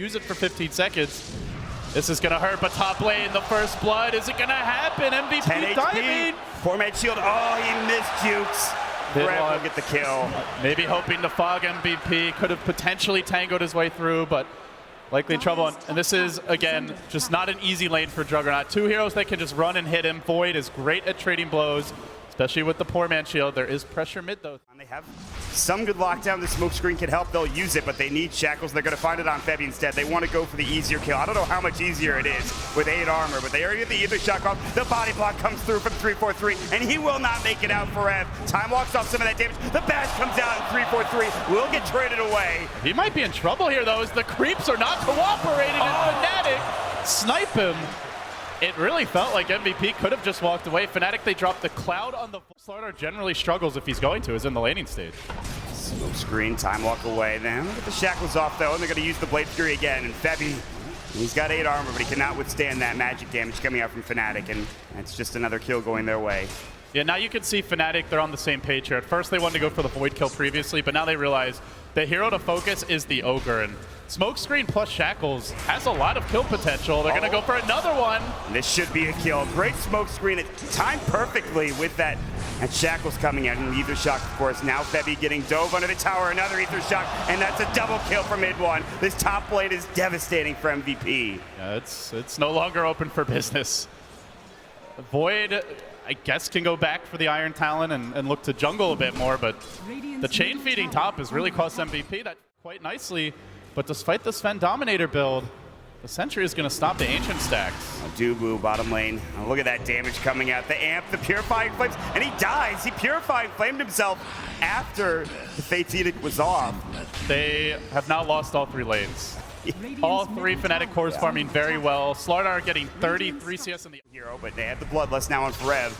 use it for 15 seconds. This is going to hurt, but top lane, the first blood, is it going to happen? MVP diving. Poor shield, oh, he missed Jukes. Brett will get the kill. Maybe hoping to fog MVP, could have potentially tangoed his way through, but likely in trouble. And this is, again, just not an easy lane for Juggernaut. Two heroes that can just run and hit him. Void is great at trading blows, especially with the poor man shield. There is pressure mid, though. They have some good lockdown. The smoke screen can help. They'll use it, but they need shackles. They're going to find it on Febby instead. They want to go for the easier kill. I don't know how much easier it is with 8 armor, but they already get the ether shock off. The body block comes through from 343, and he will not make it out for Ev. Time walks off some of that damage. The bash comes out in 343. Will get traded away. He might be in trouble here, though, as the creeps are not cooperating, and Fnatic snipe him. It really felt like MVP could have just walked away. Fnatic, they dropped the cloud on the Slardar generally struggles if he's going to, is in the laning stage. Smoke screen, time walk away. Then get the shackles off though, and they're going to use the Blade Fury again. And Febby, he's got 8 armor, but he cannot withstand that magic damage coming out from Fnatic, and it's just another kill going their way. Yeah, now you can see Fnatic, they're on the same page here. At first they wanted to go for the Void kill previously, but now they realize the hero to focus is the Ogre, and Smokescreen plus Shackles has a lot of kill potential. They're going to go for another one. This should be a kill. Great Smokescreen. It timed perfectly with that. And Shackles coming out in Ether Shock, of course. Now Febby getting dove under the tower. Another Ether Shock, and that's a double kill for MidOne. This top blade is devastating for MVP. Yeah, it's no longer open for business. Void, I guess, can go back for the Iron Talon and look to jungle a bit more, but the chain feeding top has really cost MVP that quite nicely. But despite the Sven Dominator build, the Sentry is going to stop the Ancient stacks. Dubu bottom lane. Oh, look at that damage coming out. The amp, the Purifying Flames, and he dies. He Purifying Flamed himself after the Fate's Edict was off. They have now lost all 3 lanes. All 3 Fnatic cores farming very well. Slardar getting 33 CS in the hero, but they have the Bloodlust now on Forev.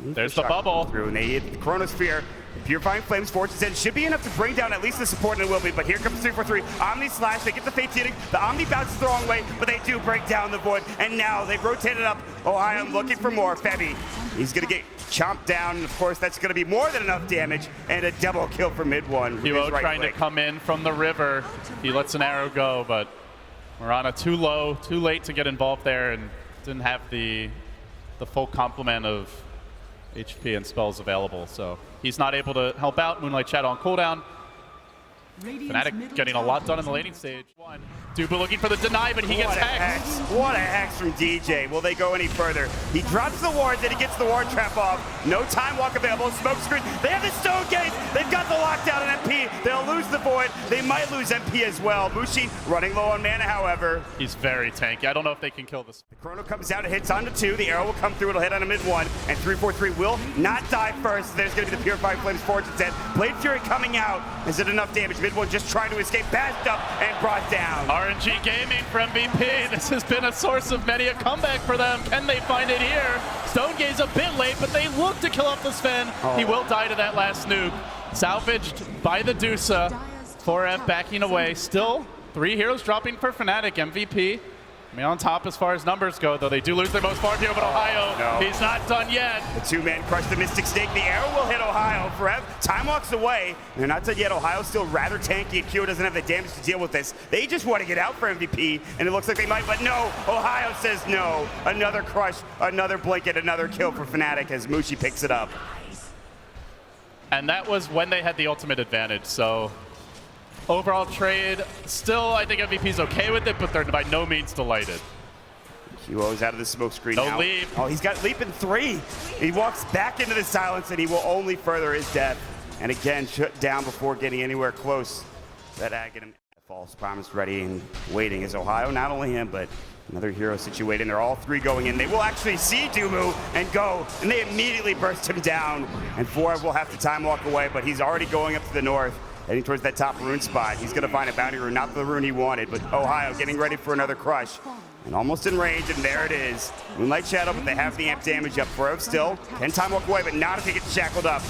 There's the bubble. Through, and they hit the Chronosphere. Purifying Flames, Fortune's Edge should be enough to bring down at least the support, and it will be. But here comes 343. Omni Slash, they get the Fate's Edict. The Omni bounces the wrong way, but they do break down the Void. And now they've rotated up. Ohio looking for more. Febby, he's going to get chomped down. Of course, that's going to be more than enough damage. And a double kill for MidOne. QO trying to come in from the river. He lets an arrow go, but Mirana too low, too late to get involved there, and didn't have the full complement of HP and spells available, so he's not able to help out. Moonlight Shadow on cooldown. Fnatic getting a lot done in the laning stage. Dubu looking for the deny, but he gets hexed. What a hex from DJ. Will they go any further? He drops the ward, then he gets the ward trap off. No time walk available. Smoke screen. They have the Stone Gaze. They've got the lockdown on MP. They'll lose the Void. They might lose MP as well. MuShi running low on mana, however. He's very tanky. I don't know if they can kill this. The Chrono comes out, it hits onto 2. The arrow will come through. It'll hit on a MidOne. And 343 will not die first. There's going to be the Purifying Flames Fortune's Edge. Blade Fury coming out. Is it enough damage? MidOne just trying to escape, bashed up and brought down. RNG Gaming for MVP. This has been a source of many a comeback for them. Can they find it here? Stone Gaze a bit late, but they look to kill off the Sven. He will die to that last nuke. Salvaged by the Dusa. 4F backing away. Still 3 heroes dropping for Fnatic. MVP. I mean, on top as far as numbers go, though they do lose their most farmed hero, but Ohio, he's not done yet. The 2-man crush the Mystic Snake. The arrow will hit Ohio. Forever. Time walks away. They're not done yet. Ohio's still rather tanky, and QO doesn't have the damage to deal with this. They just want to get out for MVP, and it looks like they might, but no. Ohio says no. Another crush, another blanket, another kill for Fnatic as MuShi picks it up. And that was when they had the ultimate advantage, so overall trade, still I think MVP's okay with it, but they're by no means delighted. QO's out of the smoke screen now. No leap. Oh, he's got leap in 3. He walks back into the silence, and he will only further his death. And again, shut down before getting anywhere close. That Aghanim. False promise ready and waiting is Ohio. Not only him, but another hero situated. They're all 3 going in. They will actually see Dumu and go, and they immediately burst him down. And Forev will have to time walk away, but he's already going up to the north, heading towards that top rune spot. He's going to find a bounty rune, not the rune he wanted, but Ohio getting ready for another crush. And almost in range, and there it is. Moonlight Shadow, but they have the amp damage up. Forev still can time walk away, but not if he gets shackled up.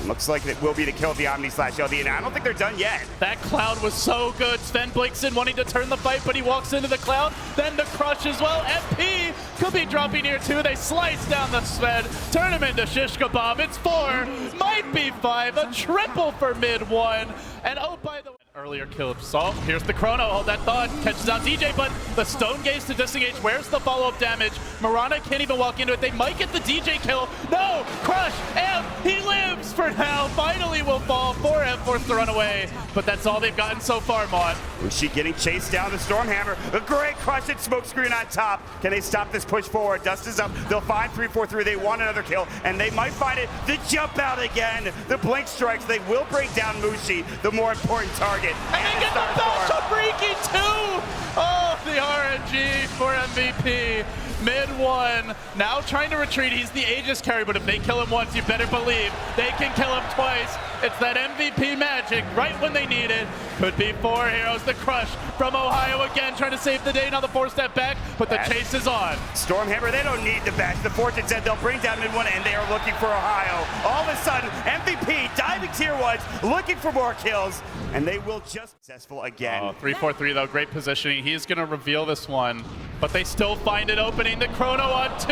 Looks like it will be the kill of the Omni Slash LD, and I don't think they're done yet. That cloud was so good. Sven blinks in, wanting to turn the fight, but he walks into the cloud. Then the crush as well. FP could be dropping here too. They slice down the Sven, turn him into shish kebab. It's 4, might be 5, a triple for MidOne. And oh, by the way. Earlier kill. So here's the chrono. Hold that thought. Catches out DJ, but the stone gaze to disengage. Where's the follow-up damage? Mirana can't even walk into it. They might get the DJ kill. No! Crush! And he lives for now. Finally will fall. 4F forced to run away. But that's all they've gotten so far, Mon. Mushi getting chased down the Stormhammer. A great crush and smoke screen on top. Can they stop this push forward? Dust is up. They'll find 3-4-3. They want another kill, and they might find it. The jump out again. The blink strikes. They will break down Mushi, the more important target. And they get the bash on Riki too! Oh, the RNG for MVP. MidOne now trying to retreat. He's the Aegis carry, but if they kill him once, you better believe they can kill him twice. It's that MVP magic right when they need it. Could be 4 heroes. The crush from Ohio again, trying to save the day. Now the 4-step back, but the chase is on. Stormhammer, they don't need the bash. The Fortune said they'll bring down MidOne, and they are looking for Ohio. All of a sudden, MVP diving tier 1s, looking for more kills, and they will just successful again. 3-4-3 though, great positioning. He's gonna reveal this one, but they still find it opening. The chrono on 2.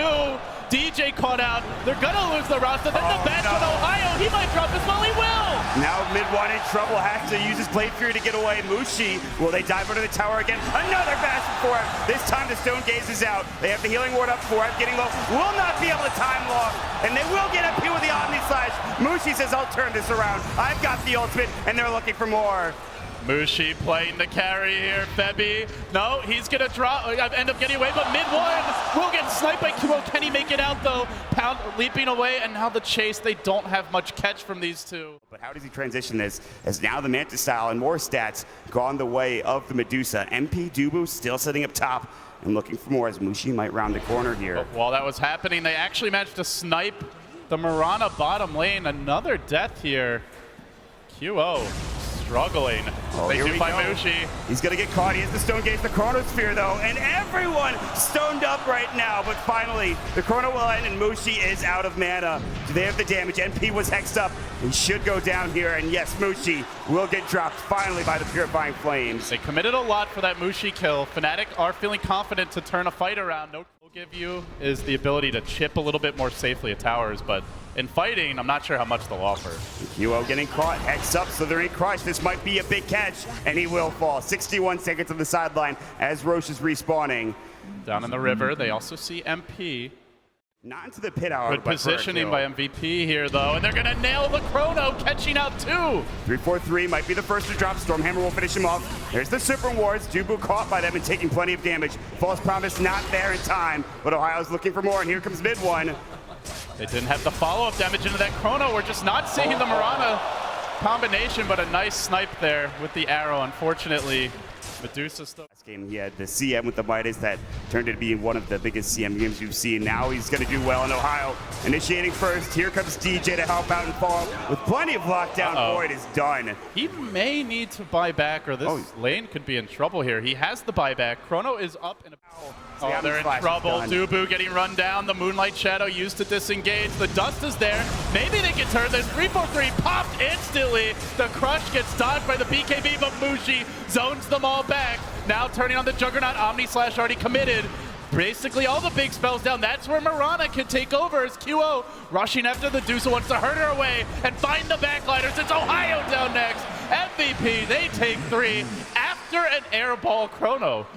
DJ caught out. They're gonna lose the roster. Then the bash on Ohio. He might drop as well. He will. Now MidOne in trouble. Has to use his Blade Fury to get away. MuShi, will they dive under the tower again? Another bash for him. This time the Stone Gaze is out. They have the healing ward up for him. Getting low. Will not be able to time long. And they will get MP with the Omni Slash. MuShi says, I'll turn this around. I've got the ultimate, and they're looking for more. MuShi playing the carry here. Febby, no, he's gonna drop, end up getting away, but MidOne will get sniped by QO. Can he make it out though? Pound leaping away, and now the chase. They don't have much catch from these two. But how does he transition this? As now the Manta style and more stats gone the way of the Medusa. MP Dubu still sitting up top and looking for more as Mushi might round the corner here. But while that was happening, they actually managed to snipe the Mirana bottom lane. Another death here. QO struggling. They do find MuShi. He's gonna get caught. He has the Stone Gaze, the Chronosphere though, and everyone stoned up right now. But finally, the Chrono will end, and MuShi is out of mana. Do they have the damage? MP was hexed up. He should go down here, and yes, MuShi will get dropped finally by the Purifying Flames. They committed a lot for that MuShi kill. Fnatic are feeling confident to turn a fight around. No will give you is the ability to chip a little bit more safely at towers, but in fighting, I'm not sure how much they'll offer. QO getting caught, hex up, so they're in crush. This might be a big catch, and he will fall. 61 seconds on the sideline as Roche is respawning. Down in the river, they also see MP. Not into the pit, however. Good positioning by MVP here, though, and they're gonna nail the chrono, catching out 2. 3-4-3 might be the first to drop. Stormhammer will finish him off. There's the Super Wards. Dubu caught by them and taking plenty of damage. False Promise not there in time, but Ohio's looking for more, and here comes MidOne. They didn't have the follow-up damage into that chrono. We're just not seeing the Mirana combination, but a nice snipe there with the arrow. Unfortunately, Medusa still. Last game, he had the CM with the Midas that turned out to be one of the biggest CM games you've seen. Now he's going to do well in Ohio. Initiating first. Here comes DJ to help out and fall with plenty of lockdown. Void is done. He may need to buy back, or this lane could be in trouble here. He has the buyback. Chrono is up in a... Oh, they're in trouble. Dubu getting run down. The Moonlight Shadow used to disengage. The dust is there. Maybe they can turn this. 3-4-3 popped instantly. The crush gets dodged by the BKB, but MuShi zones them all back. Now turning on the Juggernaut. Omni Slash already committed. Basically all the big spells down. That's where Mirana can take over as QO rushing after the Medusa, wants to hurt her away and find the backliners. It's Ohio down next. MVP, they take 3 after an airball chrono.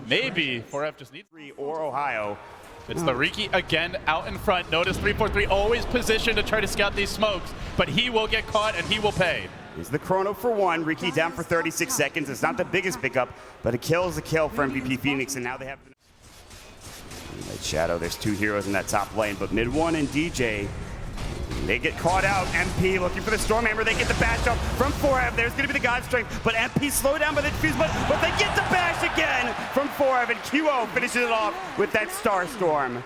Maybe 4F just needs 3 or Ohio. It's the Riki again out in front. Notice 3-4-3 always positioned to try to scout these smokes, but he will get caught and he will pay. Here's the chrono for 1. Riki down for 36 seconds. It's not the biggest pickup, but a kill is a kill for MVP Phoenix, and now they have Moonlight Shadow. There's 2 heroes in that top lane, but MidOne and DJ, they get caught out. MP looking for the Stormhammer. They get the bash up from 4F. There's going to be the God Strength, but MP slowed down by the defuse, but they get the bash again from 4F, and QO finishes it off with that Star Storm.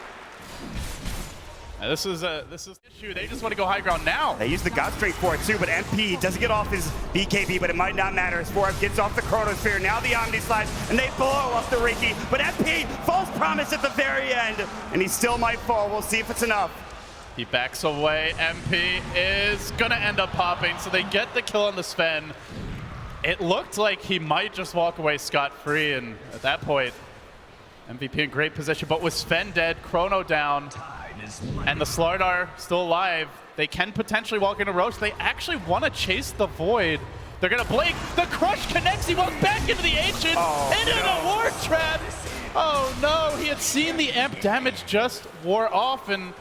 Now this is an issue. They just want to go high ground now. They use the God Strength for it too, but MP doesn't get off his BKB, but it might not matter as 4F gets off the Chronosphere. Now the Omni Slash, and they blow up the Riki, but MP, false promise at the very end, and he still might fall. We'll see if it's enough. He backs away. MP is going to end up popping, so they get the kill on the Sven. It looked like he might just walk away scot-free, and at that point, MVP in great position. But with Sven dead, Chrono down, and the Slardar still alive, they can potentially walk into Roche. They actually want to chase the Void They're gonna blink. The crush connects. He walks back into the ancient, into the ward trap. Oh no, he had seen the amp damage just wore off, and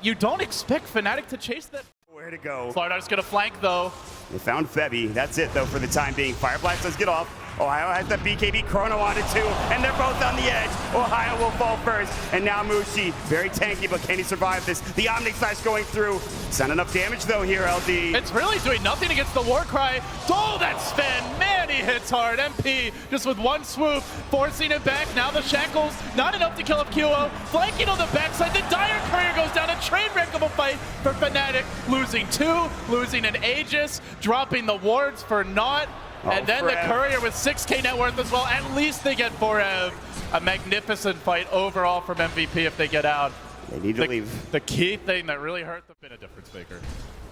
you don't expect Fnatic to chase that. Where to go? Slardar's gonna flank though. They found Febby. That's it though for the time being. Fireblast does get off. Ohio has the BKB Chrono on it too, and they're both on the edge. Ohio will fall first, and now MuShi, very tanky, but can he survive this? The Omnic Slash going through. It's not enough damage though here, LD. It's really doing nothing against the Warcry. Oh, that Sven, man, he hits hard. MP just with one swoop, forcing it back. Now the Shackles, not enough to kill up QO. Flanking on the backside, the Dire Courier goes down. A train wreck of a fight for Fnatic. Losing 2, losing an Aegis, dropping the wards for naught. And then the Courier with 6k net worth as well. At least they get Forev. A magnificent fight overall from MVP if they get out. They need to leave. The key thing that really hurt them, been a difference maker.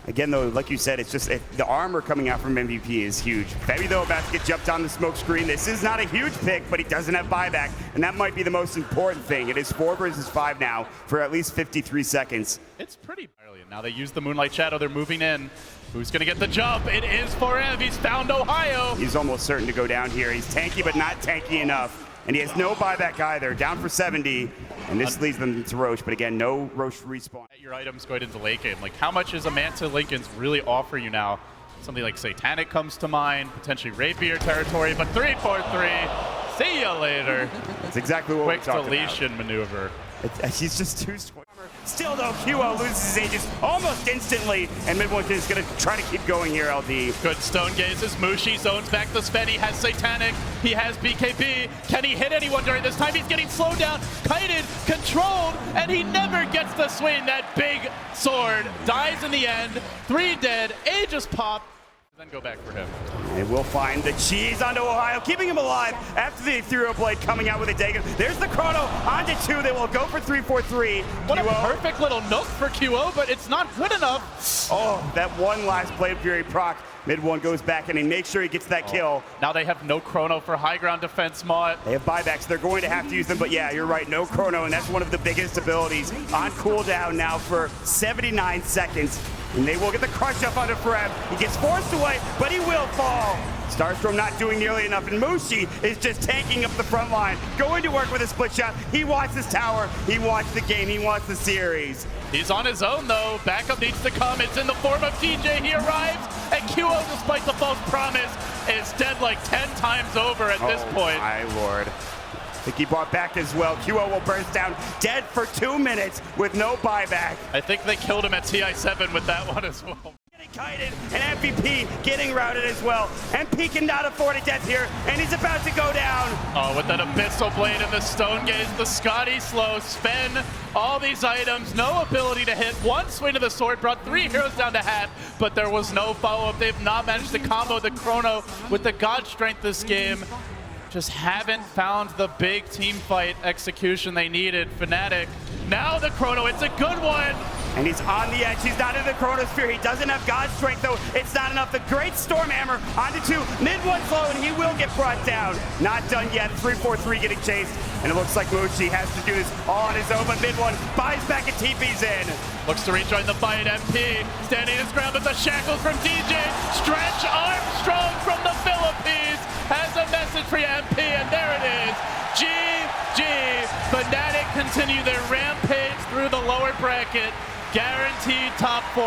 Again, though, like you said, it's just the armor coming out from MVP is huge. Febby, though, about to get jumped on the smoke screen. This is not a huge pick, but he doesn't have buyback, and that might be the most important thing. It is 4 versus 5 now for at least 53 seconds. It's pretty brilliant. Now they use the Moonlight Shadow. They're moving in. Who's going to get the jump? It is Forev. He's found Ohio. He's almost certain to go down here. He's tanky, but not tanky enough. And he has no buyback either. Down for 70. And this leads them to Roche. But again, no Roche respawn. Your items going into late game. Like, how much is a Manta Lincoln's really offer you now? Something like Satanic comes to mind. Potentially Rapier territory. But 3-4-3. See ya later. That's exactly what we're talking about. Quick deletion maneuver. He's just too square. Still, though, QO loses his Aegis almost instantly, and MidOne is going to try to keep going here, LD. Good stone gazes. MuShi zones back the Sven. He has Satanic. He has BKB. Can he hit anyone during this time? He's getting slowed down, kited, controlled, and he never gets the swing. That big sword dies in the end. 3 dead. Aegis pop. Then go back for him. And we'll find the cheese onto Ohio, keeping him alive after the Ethereal Blade coming out with a Dagon. There's the Chrono onto 2. They will go for 3-4-3. What a perfect little nook for QO, but it's not good enough. Oh, that one last Blade Fury proc. MidOne goes back and he makes sure he gets that kill. Now they have no Chrono for high ground defense, Mott. They have buybacks. They're going to have to use them, but yeah, you're right, no Chrono, and that's one of the biggest abilities. On cooldown now for 79 seconds. And they will get the crush up onto Forev. He gets forced away, but he will fall. Starstorm not doing nearly enough, and MuShi is just tanking up the front line, going to work with a split shot. He wants his tower, he wants the game, he wants the series. He's on his own though. Backup needs to come. It's in the form of DJ. He arrives, and QO, despite the false promise, is dead like 10 times over at this point. My lord. I think he brought back as well. QO will burst down dead for 2 minutes with no buyback. I think they killed him at TI7 with that one as well. Getting kited, and MVP getting routed as well. MP cannot afford a death here, and he's about to go down. Oh, with that Abyssal Blade and the Stone Gaze, the Scotty Slow, Sven, all these items, no ability to hit. One swing of the sword brought 3 heroes down to half, but there was no follow-up. They've not managed to combo the Chrono with the God Strength this game. Just haven't found the big team fight execution they needed. Fnatic, now the Chrono, it's a good one. And he's on the edge. He's not in the Chronosphere. He doesn't have God's Strength, though. It's not enough. The great Storm Hammer onto 2. MidOne's low, and he will get brought down. Not done yet. 3-4-3 getting chased. And it looks like MuShi has to do this all on his own, but MidOne buys back and TP's in. Looks to rejoin the fight. MP standing his ground, but the shackles from DJ. Stretch Armstrong from the Philippines has a message for you, MP, and there it is. GG. Fnatic continue their rampage through the lower bracket. Guaranteed top 4,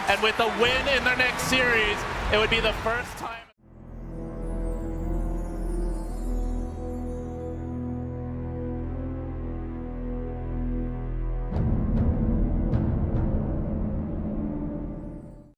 and with a win in their next series, it would be the first time